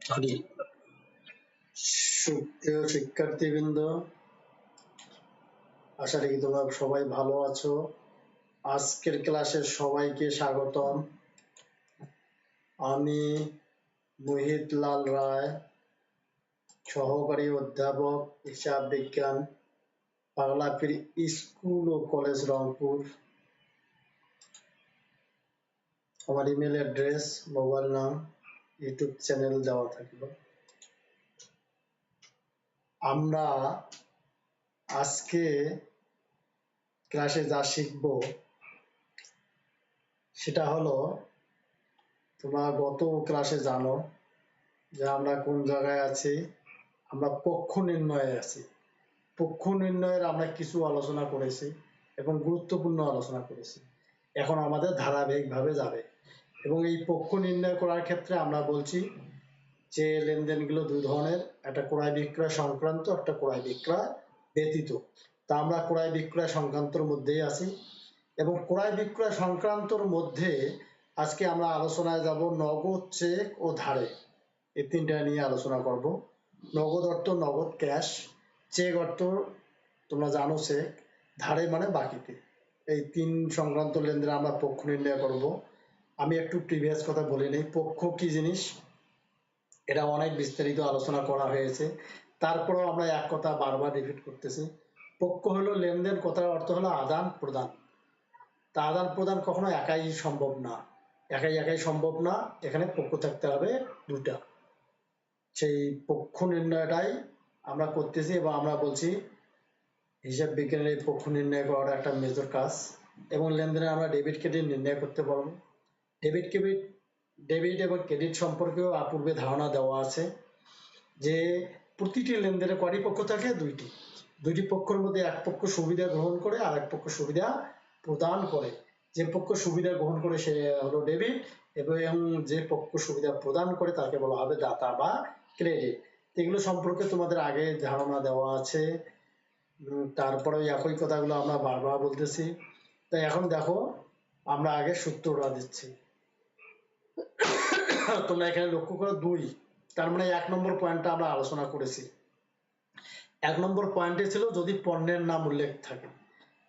Sorry, সুপ্রিয় শিক্ষার্থীবৃন্দ, আশা রাখি তোমরা সবাই ভালো আছো। আজকের ক্লাসে সবাইকে স্বাগতম। আমি মোহিত লাল রায়, সহকারী অধ্যাপক হিসাব বিজ্ঞান, পাগলাপীর স্কুল ও কলেজ রংপুর। আমার ইমেল অ্যাড্রেস, মোবাইল নাম, ইউটিউব চ্যানেল দেওয়া থাকবে। আমরা আজকে ক্লাসে যা শিখব সেটা হলো, তোমরা গত ক্লাসে জানো যে আমরা কোন জায়গায় আছি। আমরা পক্ষ নির্ণয়ে আছি। পক্ষ নির্ণয়ের আমরা কিছু আলোচনা করেছি এবং গুরুত্বপূর্ণ আলোচনা করেছি। এখন আমাদের ধারাবাহিকভাবে যাবে এবং এই পক্ষ নির্ণয় করার ক্ষেত্রে আমরা বলছি যে লেনদেনগুলো দুই ধরনের, একটা ক্রয় বিক্রয় সংক্রান্ত, একটা ক্রয় বিক্রয় ব্যতীত। তা আমরা ক্রয় বিক্রয় সংক্রান্তর মধ্যেই আছি এবং ক্রয় বিক্রয় সংক্রান্তর মধ্যে আজকে আমরা আলোচনায় যাব নগদ, চেক ও ধারে। এই তিনটা নিয়ে আলোচনা করব। নগদ অর্থ নগদ, ক্যাশ। চেক অর্থ তোমরা জানো চেক। ধারে মানে বাকিতে। এই তিন সংক্রান্ত লেনদেন আমরা পক্ষ নির্ণয় করব। আমি একটু প্রিভিয়াস কথা বলে নিই, পক্ষ কি জিনিস এটা অনেক বিস্তারিত আলোচনা করা হয়েছে, তারপরেও আমরা এক কথা বারবার রিপিট করতেছি। পক্ষ হলো লেনদেন, কথার অর্থ হলো আদান প্রদান। তা আদান প্রদান কখনো একাই সম্ভব না, একাই সম্ভব না, এখানে পক্ষ থাকতে হবে দুটা। সেই পক্ষ নির্ণয়টাই আমরা করতেছি এবং আমরা বলছি হিসাব বিজ্ঞানের এই পক্ষ নির্ণয় করাটা একটা মেজর কাজ। এবং লেনদেনে আমরা ডেবিট ক্রেডিট নির্ণয় করতে পারবো। ডেবিট এবং ক্রেডিট সম্পর্কেও পূর্বে ধারণা দেওয়া আছে যে প্রতিটি লেনদেনে কয়টি পক্ষ থাকে? দুইটি পক্ষের মধ্যে এক পক্ষ সুবিধা গ্রহণ করে আর এক পক্ষ সুবিধা প্রদান করে। যে পক্ষ সুবিধা গ্রহণ করে সে হলো ডেবিট এবং যে পক্ষ সুবিধা প্রদান করে তাকে বলা হবে দাতা বা ক্রেডিট। এগুলো সম্পর্কে তোমাদের আগে ধারণা দেওয়া আছে, তারপরে একই কথাগুলো আমরা বারবার বলতেছি। তাই এখন দেখো, আমরা আগে সূত্রটা দিচ্ছি। তোমরা এখানে লক্ষ্য করো 2, তার মানে 1 নম্বর পয়েন্টটা আমরা আলোচনা করেছি। 1 নম্বর পয়েন্টে ছিল যদি পণ্যের নাম উল্লেখ থাকে।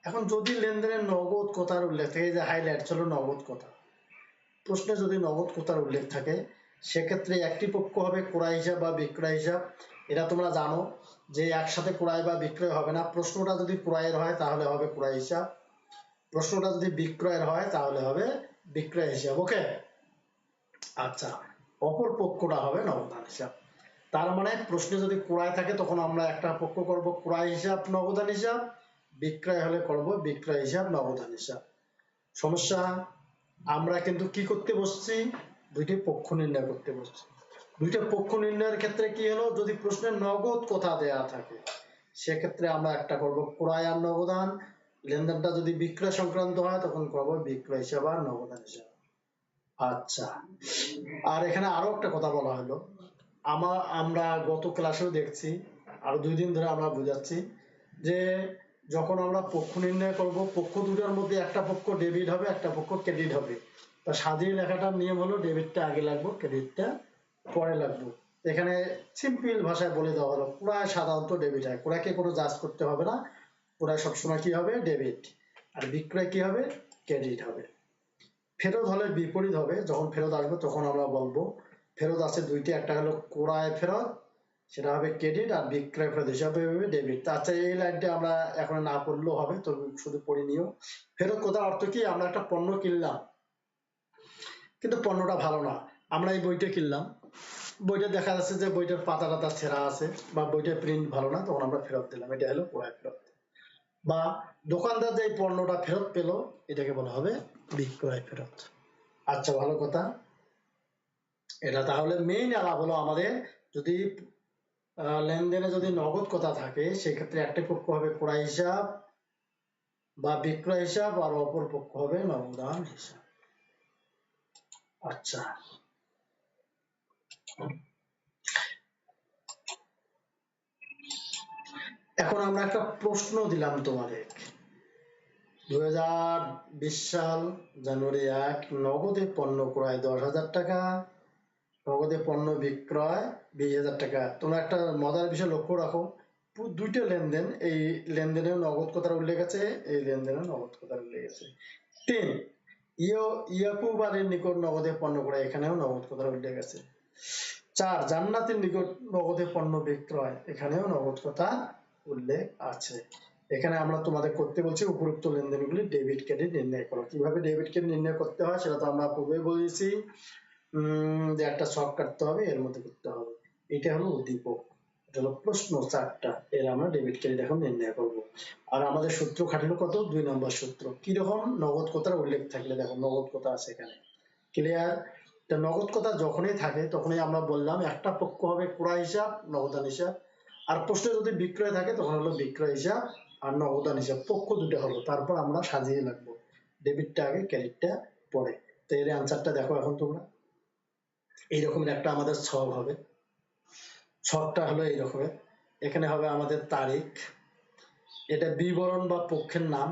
এখন যদি লেনদেনের নগদ কথার উল্লেখ থাকে, যে হাইলাইট ছিল নগদ কথা, প্রশ্নে যদি নগদ কথার উল্লেখ থাকে সেক্ষেত্রে একটি পক্ষ হবে ক্রয় হিসাব বা বিক্রয় হিসাব। এটা তোমরা জানো যে একসাথে ক্রয় বা বিক্রয় হবে না। প্রশ্নটা যদি ক্রয়ের হয় তাহলে হবে ক্রয় হিসাব, প্রশ্নটা যদি বিক্রয়ের হয় তাহলে হবে বিক্রয় হিসাব। ওকে, আচ্ছা, অপর পক্ষটা হবে নগদান হিসাব। তার মানে প্রশ্নে যদি ক্রয় থাকে তখন আমরা একটা পক্ষ করব ক্রয় হিসাব নগদান হিসাব, বিক্রয় হলে করব বিক্রয় হিসাব নগদান হিসাব। সমস্যা, আমরা কিন্তু কি করতে বসছি? দুইটি পক্ষ নির্ণয় করতে বসছি। দুইটা পক্ষ নির্ণয়ের ক্ষেত্রে কি হলো, যদি প্রশ্নে নগদ কথা দেয়া থাকে সেক্ষেত্রে আমরা একটা করব ক্রয় আর নগদান। লেনদেনটা যদি বিক্রয় সংক্রান্ত হয় তখন করব বিক্রয় হিসাব আর নগদান হিসাব। আচ্ছা, আর এখানে আরো একটা কথা বলা হলো, আমরা গত ক্লাসেও দেখছি, আরো 2 দিন ধরে আমরা বুঝাচ্ছি যে যখন আমরা পক্ষ নির্ণয় করব, পক্ষ দুটার মধ্যে একটা পক্ষ ডেবিট হবে, একটা পক্ষ ক্রেডিট হবে। তা সাজিয়ে লেখাটার নিয়ম হলো ডেবিটটা আগে লাগবে, ক্রেডিটটা পরে লাগবে। এখানে সিম্পল ভাষায় বলে দেওয়া হলো ক্রয় সাধারণত ডেবিট হয়, ক্রয়কে কোনো জাজ করতে হবে না, ক্রয় সবসময় কি হবে? ডেবিট। আর বিক্রয় কি হবে? ক্রেডিট হবে। ফেরত হলে বিপরীত হবে, যখন ফেরত আসবে তখন আমরা বলবো ফেরত আছে দুইটি, একটা হলো ক্রয় ফেরত, সেটা হবে ক্রেডিট, আর বিক্রয় ফেরত হিসাবে হবে ডেবিট। আচ্ছা, এই লাইনটা আমরা এখন না পড়লেও হবে, তবে শুধু পড়ে নিও। ফেরত কথার অর্থ কি? আমরা একটা পণ্য কিনলাম কিন্তু পণ্যটা ভালো না, আমরা এই বইটা কিনলাম, বইটা দেখা যাচ্ছে যে বইটার পাতা টাতা ছেঁড়া আছে বা বইটার প্রিন্ট ভালো না, তখন আমরা ফেরত দিলাম, এটা হলো ক্রয় ফেরত। বা দোকানদার যে পণ্যটা ফেরত পেল এটাকে বলা হবে বিক্রয় ফেরত। আচ্ছা, ভালো কথা। এটা তাহলে মেইন আলাপ হলো আমাদের, যদি লেনদেনে যদি নগদ কথা থাকে সেক্ষেত্রে একটা পক্ষ হবে ক্রয় হিসাব বা বিক্রয় হিসাব আর অপর পক্ষ হবে নগদান হিসাব। আচ্ছা, এখন আমরা একটা প্রশ্ন দিলাম তোমাদের। 2020 সাল জানুয়ারি 1, নগদে পণ্য ক্রয় 10,000 টাকা, নগদে পণ্য বিক্রয় 20,000 টাকা। তোমরা একটা মজার বিষয় লক্ষ্য রাখো, দুইটা লেনদেন, এই লেনদেনেও নগদ কথার উল্লেখ আছে, এই লেনদেনেও নগদ কথার উল্লেখ আছে। 3, ইয়াকুব আলীর নিকট নগদে পণ্য ক্রয়, এখানেও নগদ কথার উল্লেখ আছে। 4, জান্নাতের নিকট নগদে পণ্য বিক্রয়, এখানেও নগদ কথা উল্লেখ আছে। এখানে আমরা তোমাদের করতে বলছি উপরোক্ত লেনদেনগুলি ডেবিট ক্রেডিট নির্ণয় করো। কিভাবে ডেবিট ক্রেডিট নির্ণয় করতে হয় সেটা তো আমরা পূর্বে বলেছি, যে একটা ছক কাটতে হবে, এর মধ্যে করতে হবে। এটা হলো উদ্দীপক, এটা হলো প্রশ্ন 4টা, এর আমরা ডেবিট ক্রেডিট এখন নির্ণয় করব। আর আমাদের সূত্র খাটালো কত, 2 নম্বর সূত্র। কিরকম, নগদ কথার উল্লেখ থাকলে, দেখো নগদ কথা আছে এখানে, ক্লিয়ার। নগদ কথা যখনই থাকে তখনই আমরা বললাম একটা পক্ষ হবে ক্রয় হিসাব, নগদান হিসাব, আর প্রশ্নে যদি বিক্রয় থাকে তখন হলো বিক্রয় হিসাব আর নগদান হিসাব, পক্ষ দুটো হলো। তারপর আমরা সাজিয়ে লাগবো, ডেবিটটা আগে ক্রেডিটটা পরে। তো এর অ্যান্সারটা দেখো এখন তোমরা, এইরকমের একটা আমাদের ছক হবে। ছকটা হলো এই রকমের, এখানে হবে আমাদের তারিখ, এটা বিবরণ বা পক্ষের নাম,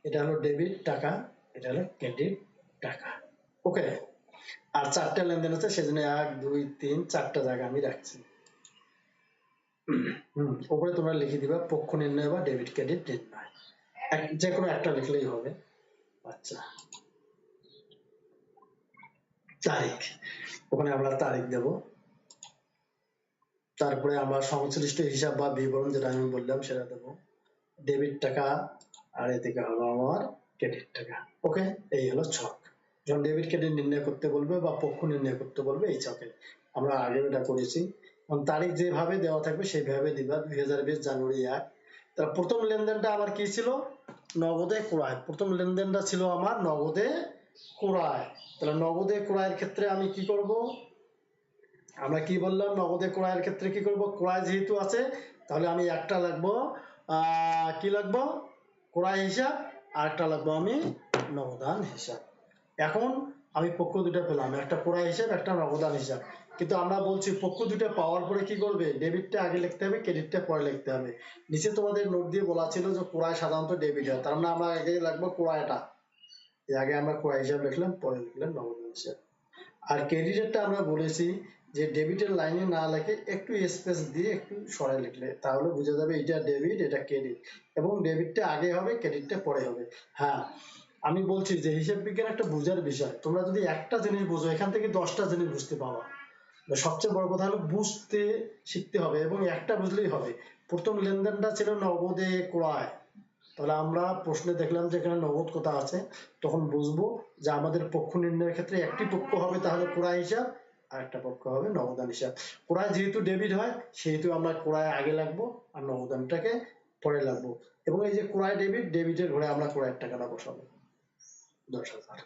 এটা হলো ডেবিট টাকা, এটা হলো ক্রেডিট টাকা। ওকে, আর 4টা লেনদেন আছে, সেজন্য 1 2 3 4টা জায়গা আমি রাখছি। উপরে তোমরা লিখে দিবা পক্ষ নির্ণয় বা ডেবিট ক্রেডিট নির্ণয়, যে কোনো একটা লিখলেই হবে। আচ্ছা, তারিখ, ওখানে আমরা তারিখ দেব। তারপরে আমরা সংশ্লিষ্ট হিসাব বা বিবরণ যেটা আমি বললাম সেটা দেবো, ডেবিট টাকা, আর এদিকে হলো আমার ক্রেডিট টাকা। ওকে, এই হলো ছক। যখন ডেবিট ক্রেডিট নির্ণয় করতে বলবে বা পক্ষ নির্ণয় করতে বলবে, এই ছকে আমরা আগে এটা করেছি। তারিখ যেভাবে দেওয়া থাকবে সেইভাবে দিবা। 2020 জানুয়ারি 1। তার প্রথম লেনদেনটা আমার কি ছিল, নগদে ক্রয়। প্রথম লেনদেনটা ছিল আমার নগদে ক্রয়। তাহলে নগদে ক্রয়ের ক্ষেত্রে আমি কি করব, আমরা কি বললাম, নগদে ক্রয়ের ক্ষেত্রে কি করব, ক্রয় যেহেতু আছে তাহলে আমি একটা লাগবো, কি লাগবো, ক্রয় হিসাব, আর একটা লাগবো আমি নগদান হিসাব। এখন আমি পক্ষ দুটো পেলাম, একটা ক্রয় হিসাব, একটা নগদান হিসাব। কিন্তু আমরা বলছি পক্ষ দুটো পাওয়ার পরে কি করবে, ডেবিটটা আগে লিখতে হবে, ক্রেডিটটা পরে লিখতে হবে। নিচে তোমাদের নোট দিয়ে বলা ছিল যে ক্রয় সাধারণত ডেবিট হয়, তার মানে আমরা আগে লাগবো ক্রয়টা, আগে আমরা ক্রয় হিসাব লিখলাম, পরে লিখলাম নগদান হিসাব। আর ক্রেডিটেরটা আমরা বলেছি যে ডেবিটের লাইনে না লিখে একটু স্পেস দিয়ে একটু সরাই লিখলে তাহলে বোঝা যাবে এটা ডেবিট এটা ক্রেডিট, এবং ডেবিটটা আগে হবে ক্রেডিটটা পরে হবে। হ্যাঁ, আমি বলছি যে হিসাব বিজ্ঞান একটা বোঝার বিষয়, তোমরা যদি একটা জিনিস বুঝো এখান থেকে 10টা জিনিস বুঝতে পারবা। সবচেয়ে বড় কথা হলো বুঝতে শিখতে হবে, এবং একটা বুঝলেই হবে। প্রথম লেনদেনটা ছিল নগদে ক্রয়, তাহলে আমরা প্রশ্নে দেখলাম যে এখানে নগদ কথা আছে, তখন বুঝবো যে আমাদের পক্ষ নির্ণয়ের ক্ষেত্রে একটি পক্ষ হবে তাহলে ক্রয় হিসাব, আর একটা পক্ষ হবে নগদান হিসাব। ক্রয় যেহেতু ডেবিট হয় সেহেতু আমরা ক্রয় আগে লাগবো আর নগদানটাকে পরে লাগবো, এবং এই যে ক্রয় ডেবিট, ডেবিটের ঘরে আমরা ক্রয়ের টাকাটা বসাবো 10,000,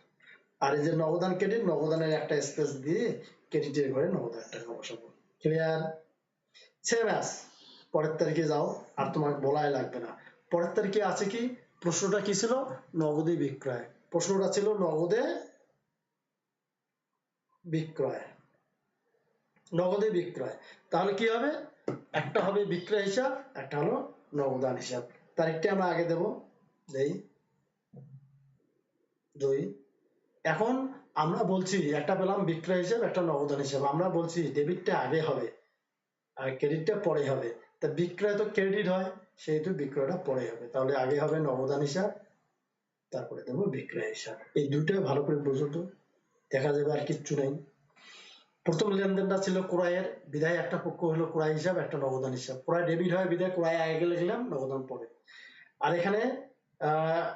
আর এই যে নগদান ক্রেডিট, নগদানের একটা স্পেস দিয়ে ক্রেডিটের ঘরে নগদান টাকা বসাবো। ক্লিয়ার, সেম অ্যাজ পরের তারিখে যাও, আর তোমাকে বলাই লাগবে না। পরের তারিখে আছে কি, প্রশ্নটা কি ছিল, নগদে বিক্রয়, প্রশ্নটা ছিল নগদে বিক্রয়, নগদে বিক্রয়। তাহলে কি হবে, একটা হবে বিক্রয় হিসাব, একটা হলো নগদান হিসাব। তারিখটা আমরা আগে দেব, দেই 2। এখন আমরা বলছি একটা পেলাম বিক্রয় হিসাব, একটা নগদান হিসাব, আমরা বলছি ডেবিটটা আগে হবে আর ক্রেডিটটা পরে হবে। তা বিক্রয় তো ক্রেডিট হয়, সেহেতু বিক্রয়টা পরে হবে, তাহলে আগে হবে নগদান হিসাব, তারপরে দেবো বিক্রয় হিসাব। এই দুটো ভালো করে বুঝো তো, দেখা যাবে আর কিচ্ছু নেই। প্রথম লেনদেনটা ছিল ক্রয়ের, বিধায় একটা পক্ষ হলো ক্রয় হিসাব, একটা নগদান হিসাব। ক্রয় ডেবিট হয় বিধায় ক্রয় আগে লিখলাম, নগদান পরে। আর এখানে আহ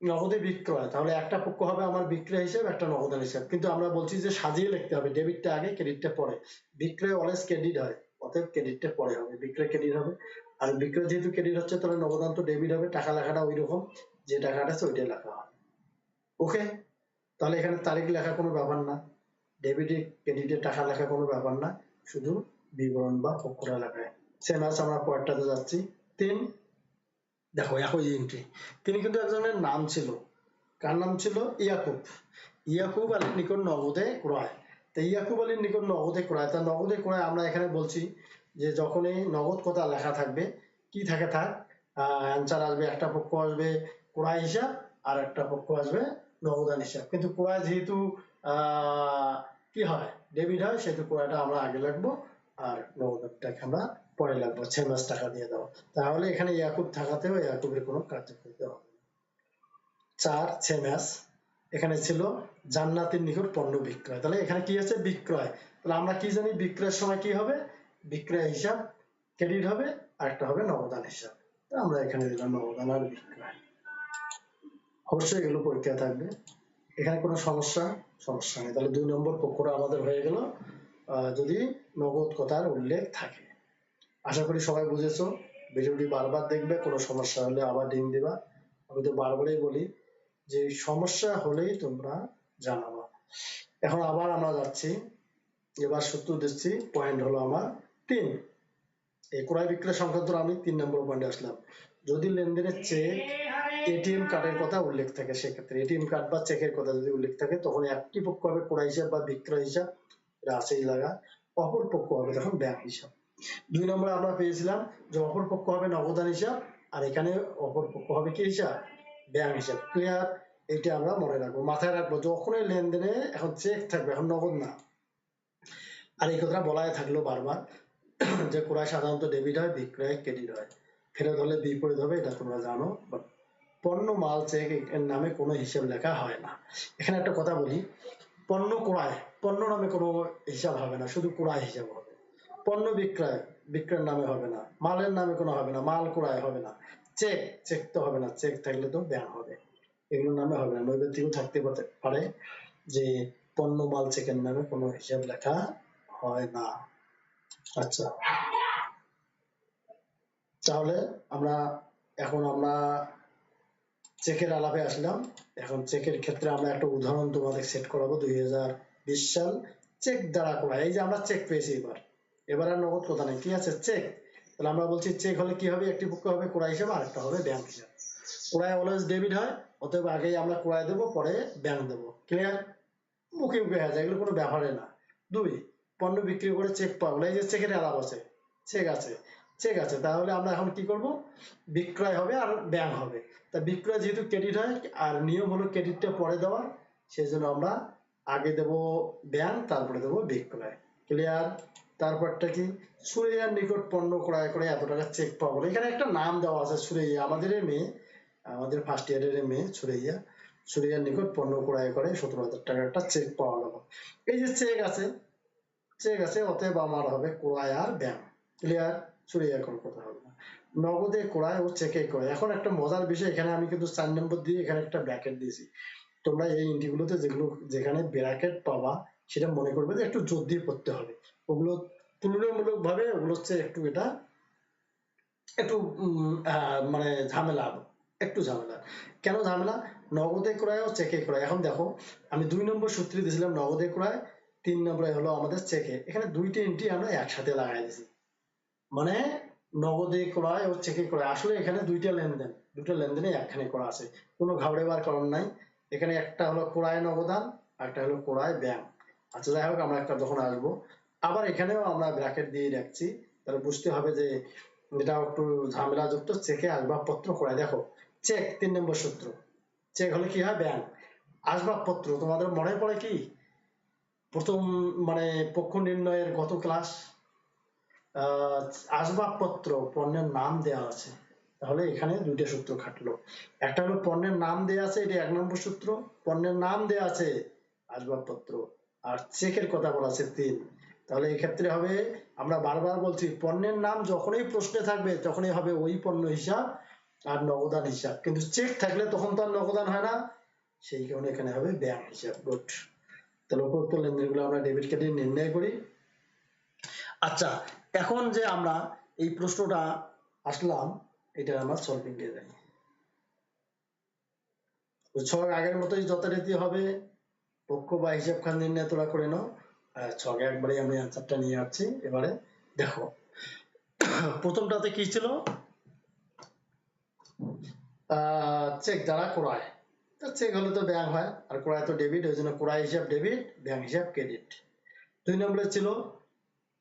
নগদে বিক্রয়, তাহলে একটা পক্ষ হবে আমার বিক্রয় হিসাব, একটা নগদান হিসাব। কিন্তু আমরা বলছি যে সাজিয়ে লিখতে হবে, ডেবিটটা আগে ক্রেডিটটা পরে। বিক্রয় অলওয়েজ ক্রেডিট হয়, অতএব ক্রেডিটটা পরে হবে, বিক্রয় ক্রেডিট হবে। আর বিক্রয় যেহেতু ক্রেডিট হচ্ছে তাহলে নগদান তো ডেবিট হবে, টাকা লেখাটা ওই রকম, যে টাকাটা আছে ওইটাই লেখা হয়। ওকে, তাহলে এখানে তারিখ লেখা কোনো ব্যাপার না, ডেবিটে ক্রেডিটে টাকা লেখা কোনো ব্যাপার না, শুধু বিবরণ বা পক্ষটা লেখায়। সেম আছে, আমরা পরেরটাতে যাচ্ছি। 3, দেখো একই এন্ট্রি। তিনি কিন্তু একজনের নাম ছিল, কার নাম ছিল, ইয়াকুব। ইয়াকুব আলীর নিকট নগদে ক্রয়। তো ইয়াকুব আলীর নিকট নগদে ক্রয়, তা নগদে ক্রয় আমরা এখানে বলছি যে যখনই নগদ কথা লেখা থাকবে, কি থাকে থাক, অ্যান্সার আসবে, একটা পক্ষ আসবে ক্রয় হিসাব আর একটা পক্ষ আসবে নগদান হিসাব। কিন্তু ক্রয় যেহেতু কি হয়, ডেবিট হয় সেহেতু ক্রয়টা আমরা আগে লাগবো আর নগদটাকে আমরা পরে লাগবো, 6 মাস টাকা দিয়ে দাও। তাহলে এখানে ইয়াকুব থাকাতেও ইয়াকুবের কোনো কার্যকারিতা হবে না। 4 6 মাস এখানে ছিল জান্নাতের নিকট পণ্য বিক্রয়, তাহলে এখানে কি আছে বিক্রয়, তাহলে আমরা কি জানি বিক্রয়ের সময় কি হবে, বিক্রয় হিসাব ক্রেডিট হবে আর একটা হবে নগদান হিসাব। আমরা এখানে দিলাম নগদান আর বিক্রয়। অবশ্যই এগুলো পরীক্ষা থাকবে, এখানে কোনো সমস্যা নেই। তাহলে 2 নম্বর পক্ষটা আমাদের হয়ে গেল যদি নগদ কথার উল্লেখ থাকে। আশা করি সবাই বুঝেছো, ভিডিওটি বারবার দেখবে, কোনো সমস্যা হলে আবার ডিম দিবা। আমি তো বারবারই বলি যে সমস্যা হলেই তোমরা জানাবো। এখন আবার আমরা যাচ্ছি, এবার সূত্র দিচ্ছি, পয়েন্ট হলো আমার 3। এই ক্রয় বিক্রয় সংক্রান্ত আমি 3 নম্বর পয়েন্টে আসলাম। যদি লেনদেনের চেক এটিএম কার্ডের কথা উল্লেখ থাকে, সেক্ষেত্রে এটিএম কার্ড বা চেকের কথা যদি উল্লেখ থাকে তখন একটি পক্ষ হবে ক্রয় হিসাব বা বিক্রয় হিসাব, এটা আছেই লাগা, অপর পক্ষ হবে তখন ব্যাংক হিসাব। 2 নম্বরে আমরা পেয়েছিলাম যে অপর পক্ষ হবে নগদান হিসাব আর এখানে অপর পক্ষ হবে কি হিসাব, ব্যাংক হিসাব। ক্লিয়ার? এটা আমরা মনে রাখবো, মাথায় রাখবো, যখনই লেনদেনে এখন চেক থাকবে, এখন নগদ না। আর এই কথাটা বলাই থাকলো বারবার যে ক্রয় সাধারণত ডেবিট হয়, বিক্রয় ক্রেডিট হয়, ফেরত হলে বিপরীত হবে, এটা তোমরা জানো। পণ্য মাল চেক এর নামে কোনো হিসাব লেখা হয় না। এখানে একটা কথা বলি, পণ্য ক্রয়, পণ্য নামে কোনো হিসাব হবে না, শুধু ক্রয় হিসাব হবে। পণ্য বিক্রয়, বিক্রয়ের নামে হবে না, মালের নামে কোনো হবে না, মাল ক্রয় হবে না। চেক, চেক তো হবে না, চেক থাকলে তো ব্যাংক হবে, এগুলোর নামে হবে না। নৈবেদ্যিকও থাকতে পারে যে পণ্য মাল চেকের নামে কোনো হিসাব লেখা হয় না। আচ্ছা, তাহলে এখন আমরা চেকের আলাপে আসলাম। এখন চেকের ক্ষেত্রে আমরা একটা উদাহরণ তোমাদের সেট করাবো। 2020 সাল চেক দ্বারা করা, এই যে আমরা চেক পেয়েছি, এবার আর নগদ কথা নেই, কি আছে চেক। তাহলে আমরা বলছি চেক হলে কি হবে, একটি পক্ষ হবে ক্রয় হিসাব আর একটা হবে ব্যাংক হিসাব। ক্রয় অলওয়েজ ডেবিট হয়, অতএব আগেই আমরা ক্রয় দেবো পরে ব্যাংক দেবো। ক্লিয়ার? মুখে মুখে হয়ে যায়, এগুলো কোনো ব্যাপারে না। 2 পণ্য বিক্রি করে চেক পাওয়া, এই যে চেকের আলাপ আছে, চেক আছে, চেক আছে, তাহলে আমরা এখন কি করব, বিক্রয় হবে আর ব্যাংক হবে। তা বিক্রয় যেহেতু ক্রেডিট হয় আর নিয়ম হলো ক্রেডিটটা পরে দেওয়া, সেই জন্য আমরা আগে দেব ব্যাংক তারপরে দেব বিক্রয়। ক্লিয়ার? তারপরটা কি, সুরাইয়ার নিকট পণ্য ক্রয় করে এত টাকা চেক পাবো, এখানে একটা নাম দেওয়া আছে সুরাইয়া, আমাদের মেয়ে, আমাদের ফার্স্ট ইয়ারের মেয়ে সুরাইয়া, সুরাইয়ার নিকট পণ্য ক্রয় করে 17,000 টাকার একটা চেক পাওয়া গেল। এই যে চেক আছে, চেক আছে, অতএব আমার হবে ক্রয় আর ব্যাংক। ক্লিয়ার? সুরাইয়া কোনো কথা হবে না। নগদে ক্রয় ও চেকে ক্রয়। এখন একটা মজার বিষয়, এখানে আমি কিন্তু 4 নম্বর দিয়ে এখানে একটা ব্র্যাকেট দিয়েছি। তোমরা এই ইন্টিগুলোতে যেখানে ব্র্যাকেট পাবা সেটা মনে করবে যে একটু জোর দিয়ে পড়তে হবে, ওগুলো তুলনামূলক ভাবে ওগুলো হচ্ছে একটু এটা একটু মানে ঝামেলা, একটু ঝামেলা। কেন ঝামেলা? নগদে ক্রয় ও চেকে ক্রয়। এখন দেখো, আমি 2 নম্বর সূত্রে দিয়েছিলাম নগদে ক্রয়, 3 নম্বরে হলো আমাদের চেকে, এখানে দুইটা এন্ট্রি আমরা একসাথে লাগাই দিয়েছি, মানে নগদে ক্রয় ও চেকে ক্রয়। আসলে এখানে দুইটা লেনদেনে একখানে করা আছে, কোনো ঘাবড়েবার কারণ নাই। এখানে একটা হলো ক্রয় নগদান আর একটা হলো ক্রয় ব্যাংক। আচ্ছা, যাই হোক, আমরা একটা যখন আসবো আবার এখানেও আমরা ব্র্যাকেট দিয়ে রাখছি, তাহলে বুঝতে হবে যে এটা একটু ঝামেলা যুক্ত। চেকে আসবাবপত্র ক্রয়, দেখো চেক 3 নম্বর সূত্র, চেক হলে কি হয় ব্যাংক। আসবাবপত্র তোমাদের মনে পড়ে কি প্রথম মানে পক্ষ নির্ণয়ের গত ক্লাস, আসবাবপত্র পণ্যের নাম দেওয়া আছে, তাহলে এখানে দুইটা সূত্র খাটলো। একটা হলো পণ্যের নাম দেওয়া আছে, এটা 1 নম্বর সূত্র, পণ্যের নাম দেওয়া আছে আসবাবপত্র, আর চেকের কথা বলা আছে 3। তাহলে এই ক্ষেত্রে হবে, আমরা বারবার বলছি পণ্যের নাম যখনই প্রশ্নে থাকবে তখনই হবে ওই পণ্য হিসাব আর নগদান হিসাব, কিন্তু চেক থাকলে তখন তো আর নগদান হয় না, সেই কারণে এখানে হবে ব্যাংক হিসাব। গুড। তাহলে উপরোক্ত লেনদেনগুলো আমরা ডেবিট কার্ডে নির্ণয় করি। আচ্ছা, এখন যে আমরা এই প্রশ্নটা আসলাম, এটা আমরা সলভিং এ যাই। ছক আগের মতোই যথারীতি হবে, পক্ষ বা হিসাব খান নির্ণয় তোলা করে নাও। ছক একবারে আমি অ্যান্সারটা নিয়ে যাচ্ছি। এবারে দেখো, প্রথমটাতে কি ছিল, চেক দ্বারা ক্রয়, চেক হলে তো ব্যাংক হয় আর ক্রয় তো ডেবিট, ওই জন্য ক্রয় হিসাব ডেবিট, ব্যাংক হিসাব ক্রেডিট। 2 নম্বরে ছিল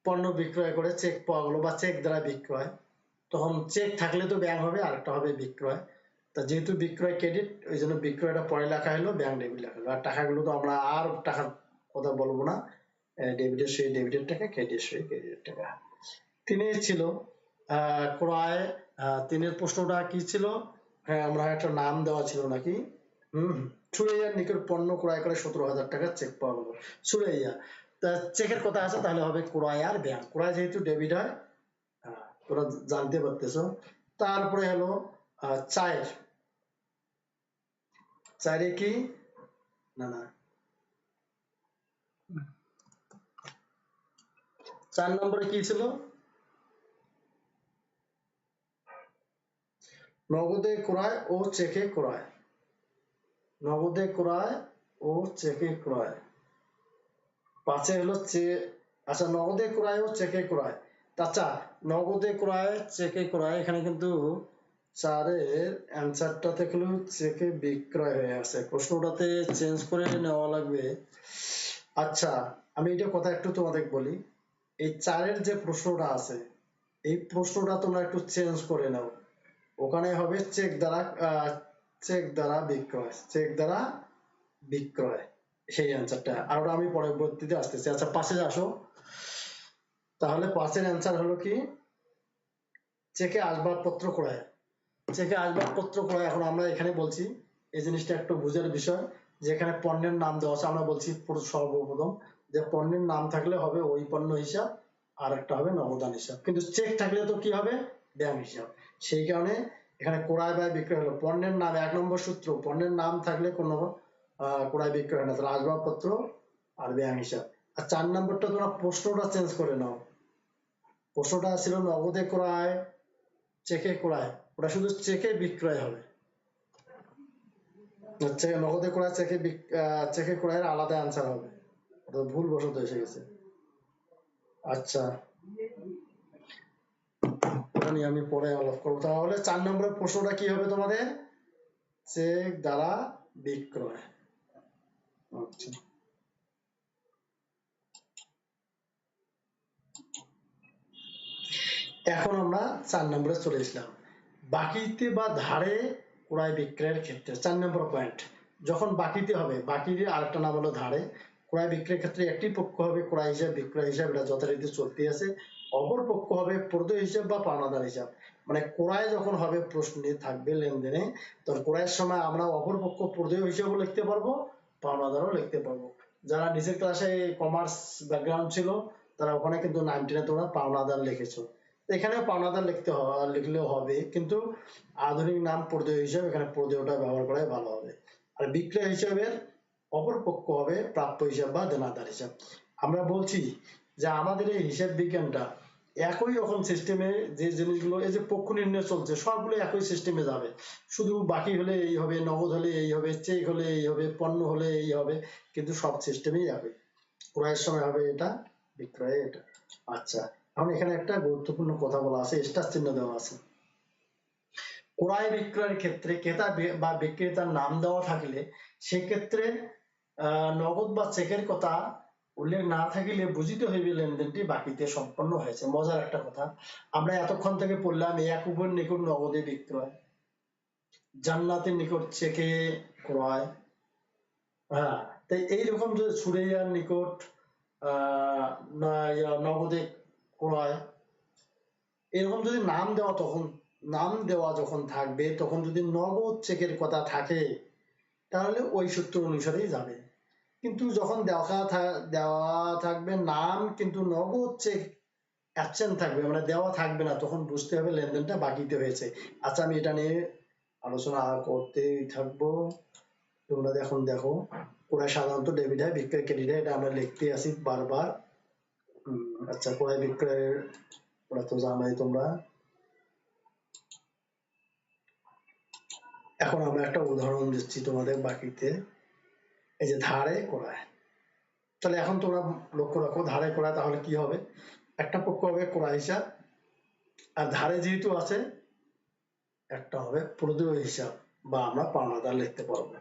পণ্য বিক্রয় করে চেক পাওয়া গেলো বা চেক দ্বারা বিক্রয়, তখন চেক থাকলে তো ব্যাংক হবে আর একটা হবে বিক্রয়। তা যেহেতু বিক্রয় ক্রেডিট, ওই জন্য বিক্রয়টা পরে লেখা হলো, ব্যাংক ডেবিট লেখা হলো। আর টাকাগুলো তো আমরা আর টাকার কথা বলবো না, ডেবিটের সই ডেবিটের টাকা, ক্রেডিটের সই ক্রেডিটের টাকা। তিনে ছিল ক্রয়, তিনের প্রশ্নটা কি ছিল? হ্যাঁ, আমরা একটা নাম দেওয়া ছিল নাকি? সুরাইয়ার নিকট পণ্য ক্রয় করে 17,000 টাকা চেক পাওয়া গেল। সুরাইয়া, তা চেকের কথা আছে তাহলে হবে ক্রয় আর ব্যাংক। ক্রয় যেহেতু ডেবিট হয়, তোরা জানতে পারতেছ। তারপরে হলো চায়ের, চারে কি না না 4 নম্বরে কি ছিল? নগদে ক্রয় ও চেকে ক্রয়, নগদে ক্রয় ও চেকে ক্রয়। পাঁচে হলো আচ্ছা, নগদে ক্রয় ও চেকে ক্রয়। আচ্ছা, নগদে ক্রয় চেকে ক্রয়, এখানে কিন্তু চারের অ্যান্সারটা থেকে চেকে বিক্রয় হয়ে আছে, প্রশ্নটাতে চেঞ্জ করে নেওয়া লাগবে। আচ্ছা, আমি এটা কথা একটু তোমাদের বলি, এই চারের যে প্রশ্নটা আছে, এই প্রশ্নটা তোমরা একটু চেঞ্জ করে নাও। ওখানে হবে চেক দ্বারা, চেক দ্বারা বিক্রয়, চেক দ্বারা বিক্রয়, সেই অ্যান্সারটা। আর ওটা আমি পরবর্তীতে আসতেছি। আচ্ছা, পাশে আসো, তাহলে পাশের অ্যান্সার হলো কি? চেকে আসবাবপত্র ক্রয়, চেকে আসবাবপত্র ক্রয়। এখন আমরা এখানে বলছি, এই জিনিসটা একটু বুঝার বিষয়, যেখানে পণ্যের নাম দেওয়া আছে, আমরা বলছি সর্বপ্রথম যে পণ্যের নাম থাকলে হবে ওই পণ্য হিসাব, আর একটা হবে নগদান হিসাব। কিন্তু চেক থাকলে তো কি হবে? ব্যাংক হিসাব। সেই কারণে এখানে ক্রয় ব্যয় বিক্রয় হলো পণ্যের নাম, 1 নম্বর সূত্র, পণ্যের নাম থাকলে কোনো ক্রয় বিক্রয় হয় না, তাহলে আসবাবপত্র আর ব্যাংক হিসাব। আর 4 নম্বরটা তোমরা প্রশ্নটা চেঞ্জ করে নাও, প্রশ্নটা ছিল নগদে ক্রয় চেকে ক্রয়, ওটা শুধু চেকে বিক্রয় হবে, হচ্ছে নগদে ক্রয় চেকে চেকে ক্রয়ের আলাদা অ্যান্সার হবে, তো ভুল বশত এসে গেছে। আচ্ছা, এটা নিয়ে আমি পরে আলাপ করবো। তাহলে 4 নম্বরের প্রশ্নটা কি হবে তোমাদের? চেক দ্বারা বিক্রয়। আচ্ছা, এখন আমরা 4 নম্বরে চলে এসলাম, বাকিতে বা ধারে ক্রয় বিক্রয়ের ক্ষেত্রে। 4 নম্বর পয়েন্ট, যখন বাকিতে হবে, বাকির আরেকটা নাম হলো ধারে, ক্রয় বিক্রয়ের ক্ষেত্রে একটি পক্ষ হবে ক্রয় হিসাব বিক্রয় হিসাব, এটা যথারীতি চলতে আছে। অপর পক্ষ হবে প্রদেয় হিসাব বা পাওনাদার হিসাব। মানে ক্রয় যখন হবে প্রশ্নে থাকবে লেনদেনে, তখন ক্রয়ের সময় আমরা অপর পক্ষ প্রদেয় হিসাবও লিখতে পারবো, পাওনাদারও লিখতে পারবো। যারা নিচের ক্লাসে কমার্স ব্যাকগ্রাউন্ড ছিল, তারা ওখানে কিন্তু 9-10 তোমরা পাওনাদার লিখেছো, এখানে পাওনাদার লিখলেও হবে, কিন্তু আধুনিক নাম প্রদেয় হিসাব, এখানে প্রদেয়টা ব্যবহার করাই ভালো হবে। আর বিক্রয় হিসাবের অপর পক্ষ হবে প্রাপ্য হিসাব বা দেনাদার হিসাব। আমরা বলছি যে আমাদের এই হিসাব বিজ্ঞানটা একই রকম সিস্টেমে, যে জিনিসগুলো এই যে পক্ষ নির্ণয় চলছে সবগুলো একই সিস্টেমে যাবে, শুধু বাকি হলে এই হবে, নগদ হলে এই হবে, চেক হলে এই হবে, পণ্য হলে এই হবে, কিন্তু সব সিস্টেমেই একই। ক্রয়ের সময় হবে এটা, বিক্রয়ে এটা। আচ্ছা, এখন এখানে একটা গুরুত্বপূর্ণ কথা বলা আছে, স্টার চিহ্ন দেওয়া আছে। ক্রয় বিক্রয়ের ক্ষেত্রে ক্রেতা বা বিক্রেতার নাম দেওয়া থাকলে সেক্ষেত্রে নগদ বা চেকের কথা উল্লেখ না থাকিলে বুঝিতে হইবে লেনদেনটি বাকিতে সম্পন্ন হয়েছে। মজার একটা কথা, আমরা এতক্ষণ থেকে পড়লাম ইয়াকুবের নিকট নগদে বিক্রয়, জান্নাতের নিকট চেকে ক্রয়, হ্যাঁ, তাই এইরকম যদি সুরাইয়ার নিকট নগদে ক্রয়, এরকম যদি নাম দেওয়া, তখন নাম দেওয়া যখন থাকবে, তখন যদি নগদ চেকের কথা থাকে তাহলে ওই সূত্র অনুসারেই যাবে। কিন্তু যখন দেওয়া থাকবে নাম কিন্তু নগদ চেক অ্যাবসেন্ট থাকবে, মানে দেওয়া থাকবে না, তখন বুঝতে হবে লেনদেনটা বাকিতে হয়েছে। আচ্ছা, আমি এটা নিয়ে আলোচনা করতেই থাকবো, তোমরা এখন দেখো। ওরা সাধারণত ডেবিট হয়, বিক্রয় ক্রেডিট হয়, এটা আমরা লিখতে আসি বারবার। আচ্ছা, ক্রয় বিক্রয়ের ওরা তো জানাই তোমরা। এখন আমরা একটা উদাহরণ দিচ্ছি তোমাদের বাকিতে, এই যে ধারে ক্রয়। তাহলে এখন তোমরা লক্ষ্য রাখো, ধারে ক্রয় তাহলে কি হবে? একটা পক্ষ হবে ক্রয় হিসাব, আর ধারে যেহেতু আছে একটা হবে প্রদেয় হিসাব, বা আমরা পাওনাদার লিখতে পারবো।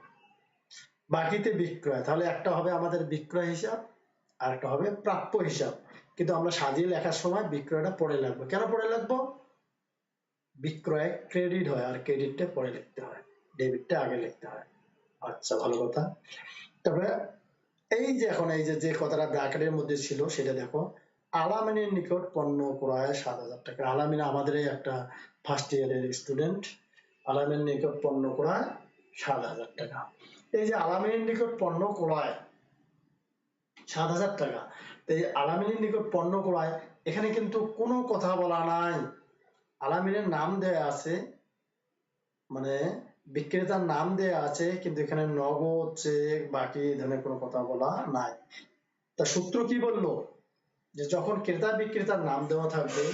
বাকিতে বিক্রয়, তাহলে একটা হবে আমাদের বিক্রয় হিসাব, আর একটা হবে প্রাপ্য হিসাব। কিন্তু আমরা সাজিয়ে লেখার সময় বিক্রয়টা পরে লাগবে। কেন পরে লাগবো? বিক্রয় ক্রেডিট হয়, আর ক্রেডিটটা পরে লিখতে হয়, ডেবিটটা আগে লিখতে হয়। আচ্ছা, ভালো কথা। তবে এই যে এখন এই যে কথাটা ব্র্যাকেটের মধ্যে ছিল সেটা দেখো, আলামিনের নিকট পণ্য ক্রয় 7,000 টাকা। আলামিন আমাদের একটা ফার্স্ট ইয়ারের স্টুডেন্ট। আলামিনের নিকট পণ্য ক্রয় 7,000 টাকা। এই যে আলামিনের নিকট পণ্য ক্রয় 7,000 টাকা, এই আলামিনের নিকট পণ্য ক্রয়, এখানে কিন্তু কোনো কথা বলা নাই। আলামিনের নাম দেয়া আছে, মানে বিক্রেতার নাম দেয়া আছে, কিন্তু এখানে নগদ চেক বাকি এই ধরনের কোনো কথা বলা নাই। তা সূত্র কি বললো, যে যখন ক্রেতা বিক্রেতার নাম দেওয়া থাকবে,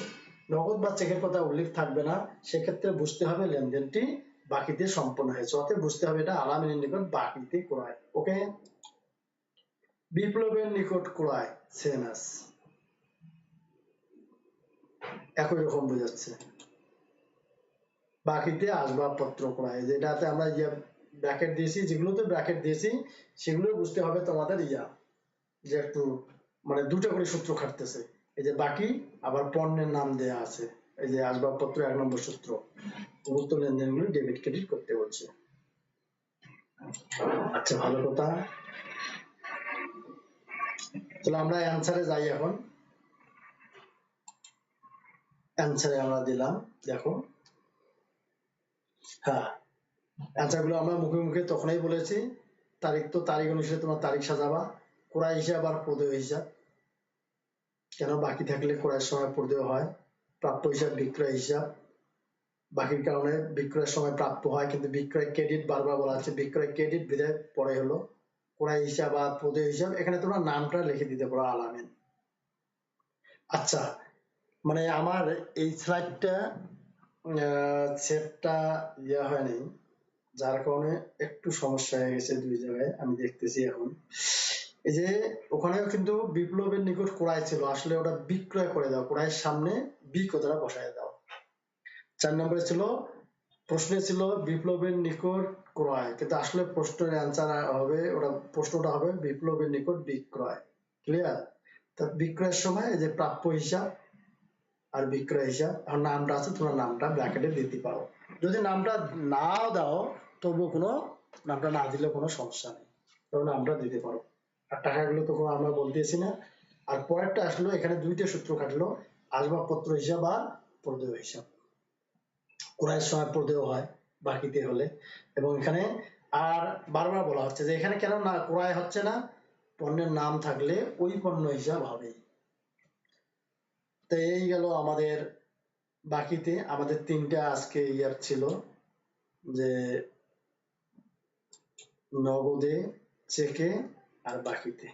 নগদ বা চেকের কথা উল্লেখ থাকবে না, সেক্ষেত্রে বুঝতে হবে লেনদেনটি বাকিতে সম্পন্ন হয়েছে, অতএব বুঝতে হবে এটা আলামিনের নিকট বাকিতে ক্রয়। ওকে, বিপ্লবের নিকট ক্রয় সেম অ্যাজ, একই রকম বোঝাচ্ছে। বাকিতে আসবাবপত্র ক্রয়, যেটাতে আমরা ব্র্যাকেট দিয়েছি, যেগুলোতে ব্র্যাকেট দিয়েছি সেগুলো বুঝতে হবে তোমাদের যে একটু মানে দুটো করে সূত্র খাটতেছে। এই যে বাকি, আবার পণ্যের নাম দেয়া আছে, এই যে আসবাবপত্র 1 নম্বর সূত্র, গুরুত্ব লেনদেনগুলো ডেবিট ক্রেডিট করতে বলছে। আচ্ছা, ভালো কথা। তাহলে আমরা অ্যান্সারে যাই। এখন অ্যান্সারে আমরা দিলাম, দেখো, হ্যাঁ, অ্যান্সার গুলো আমরা মুখে মুখে তখনই বলেছি। তারিখ তো তারিখ অনুসারে তোমার তারিখ সাজাবা, ক্রয় হিসাব আর প্রদেয় হিসাব। কেন বাকি থাকলে ক্রয়ের সময় প্রদেয় হয়, প্রাপ্য হিসাব বিক্রয় হিসাব, বাকির কারণে বিক্রয়ের সময় প্রাপ্য হয়, কিন্তু বিক্রয় ক্রেডিট বারবার বলা আছে, বিক্রয় ক্রেডিট বিধায় পরে হলো ক্রয় হিসাব আর প্রদেয় হিসাব। এখানে তোমরা নামটা লিখে দিতে পারো, আলামিন। আচ্ছা, মানে আমার এই স্লাইডটা সেটটা হয়নি, যার কারণে একটু সমস্যা হয়ে গেছে দুই জায়গায়, আমি দেখতেছি এখন। এই যে ওখানেও কিন্তু বিপ্লবের নিকট ক্রয় ছিল, আসলে ওটা বিক্রয় করে দাও, ক্রয়ের সামনে বি কথাটা বসায় দাও। 4 নম্বরে ছিল, প্রশ্নে ছিল বিপ্লবের নিকট ক্রয়, কিন্তু আসলে প্রশ্নের অ্যান্সার হবে, ওটা প্রশ্নটা হবে বিপ্লবের নিকট বিক্রয়। ক্লিয়ার? তা বিক্রয়ের সময় এই যে প্রাপ্য হিসাব আর বিক্রয় হিসাব, আর নামটা আছে, তোমরা নামটা ব্র্যাকেটে দিতে পারো। যদি নামটা নাও দাও তবুও কোনো, নামটা না দিলে কোনো সমস্যা নেই, তবে নামটা দিতে পারো। আর টাকাগুলো তো আমরা বলতেছি না। আর পরেরটা আসলো, এখানে দুইটা সূত্র কাটলো, আসবাবপত্র হিসাব আর প্রদেয় হিসাব। ক্রয়ের সময় প্রদেয় হয় বাকিতে হলে, এবং এখানে আর বারবার বলা হচ্ছে যে এখানে কেন না ক্রয় হচ্ছে না, পণ্যের নাম থাকলে ওই পণ্য হিসাব হবে। তো এই গেল আমাদের বাকিতে। আমাদের 3টা আজকে ইয়ার ছিল, যে নগদে, চেকে আর বাকিতে।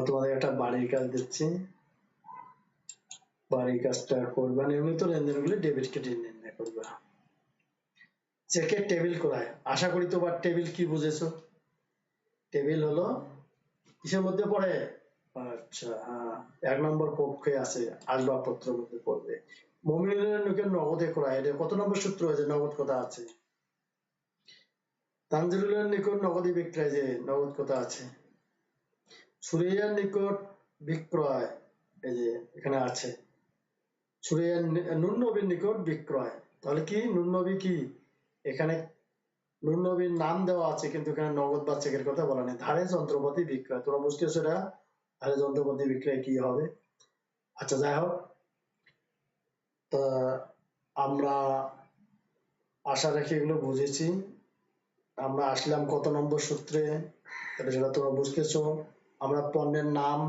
তোমাদের একটা বাড়ির কাজ দিচ্ছি, বাড়ির কাজটা করবা, নিয়মিত লেনদেন গুলি ডেবিট ক্রেডিট নির্ণয় করবা। চেকের টেবিল ক্রয়, আশা করি তোমার টেবিল কি বুঝেছো। টেবিল হলো কিসের মধ্যে পড়ে, আচ্ছা হ্যাঁ, 1 নম্বর পক্ষে আছে, আসবাবপত্রের মধ্যে পড়বে। মমিনুলের নিকট নগদে ক্রয়, এটা কত নম্বর সূত্র হয়েছে, নগদ কথা আছে। তানজিলুলের নিকট নগদে বিক্রয়, যে নগদ কথা আছে। সুরাইয়ার নিকট বিক্রয়, এই যে এখানে আছে। সুরাইয়ার নুন নবীর নিকট বিক্রয়, তাহলে কি নুন নবী কি, এখানে নুন নবীর নাম দেওয়া আছে, কিন্তু এখানে নগদ বা চেকের কথা বলা নেই। ধারে যন্ত্রপাতি বিক্রয়, তোমরা বুঝতেছো এটা ধারে যন্ত্রপাতি বিক্রয় কি হবে। আচ্ছা, যাই হোক, তা আমরা আশা রাখি এগুলো বুঝেছি। আমরা আসলাম কত নম্বর সূত্রে, তাহলে সেটা তোমরা বুঝতেছো। আমরা পণ্যের নাম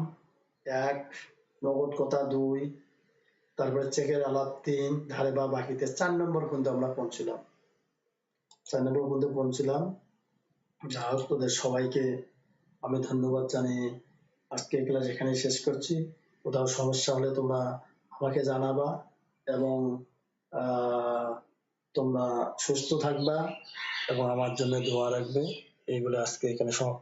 1, নগদ কথা 2, তারপরে চেকের আলাপ 3, ধারে বা বাকিতে 4 নম্বর কিন্তু আমরা পৌঁছলাম। 4 নম্বর পর্যন্ত পৌঁছলাম। যা হোক, তোদের সবাইকে আমি ধন্যবাদ জানিয়ে আজকে ক্লাস এখানে শেষ করছি। কোথাও সমস্যা হলে তোমরা আমাকে জানাবা, এবং তোমরা সুস্থ থাকবা এবং আমার জন্য দোয়া রাখবে। এইগুলো আজকে এখানে সমাপ্ত।